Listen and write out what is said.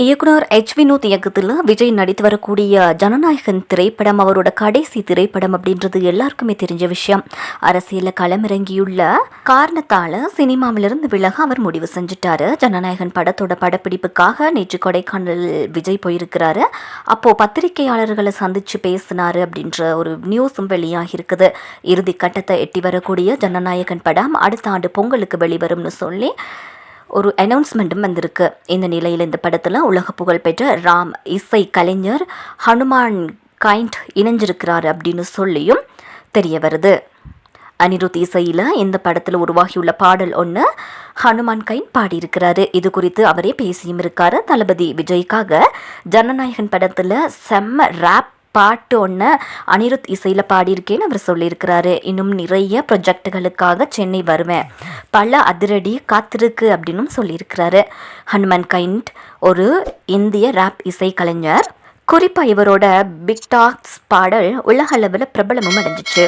இயக்குனர் வினோத் இயக்கத்தில் விஜய் நடித்து வரக்கூடிய ஜனநாயகன் திரைப்படம் அவரோட கடைசி திரைப்படம் அப்படின்றது எல்லாருக்குமே தெரிஞ்ச விஷயம். அரசியலில் களமிறங்கியுள்ள காரணத்தால சினிமாவிலிருந்து விலக அவர் முடிவு செஞ்சுட்டாரு. ஜனநாயகன் படத்தோட படப்பிடிப்புக்காக நேற்று கொடைக்கானல் விஜய் போயிருக்கிறாரு. அப்போ பத்திரிகையாளர்களை சந்திச்சு பேசினாரு அப்படின்ற ஒரு நியூஸும் வெளியாகி இருக்குது. இறுதி கட்டத்தை எட்டி வரக்கூடிய ஜனநாயகன் படம் அடுத்த ஆண்டு பொங்கலுக்கு வெளிவரும்னு சொல்லி ஒரு அனௌன்ஸ்மெண்ட்டும் வந்திருக்கு. இந்த நிலையில் இந்த படத்தில் உலக புகழ்பெற்ற ராம் இசை கலைஞர் ஹனுமான் கைண்ட் இணைஞ்சிருக்கிறார் அப்படின்னு சொல்லியும் தெரிய வருது. அனிருத் இசையில் இந்த படத்தில் உருவாகியுள்ள பாடல் ஒன்று ஹனுமான் கைண்ட் பாடியிருக்கிறாரு. இது குறித்து அவரே பேசியும் இருக்காரு. தளபதி விஜய்க்காக ஜனநாயகன் படத்தில் செம்ம ரேப் பாட்டு ஒன்று அனிருத் இசையில் பாடியிருக்கேன்னு அவர் சொல்லியிருக்கிறாரு. இன்னும் நிறைய ப்ரொஜெக்டுகளுக்காக சென்னை வருவேன், பல அதிரடி காத்திருக்கு அப்படின்னும் சொல்லியிருக்கிறாரு. ஹனுமான் கைண்ட் ஒரு இந்திய ரேப் இசை கலைஞர். குறிப்பாக இவரோட பிக் டாக்ஸ் பாடல் உலக அளவில் பிரபலமும் அடைஞ்சிச்சு.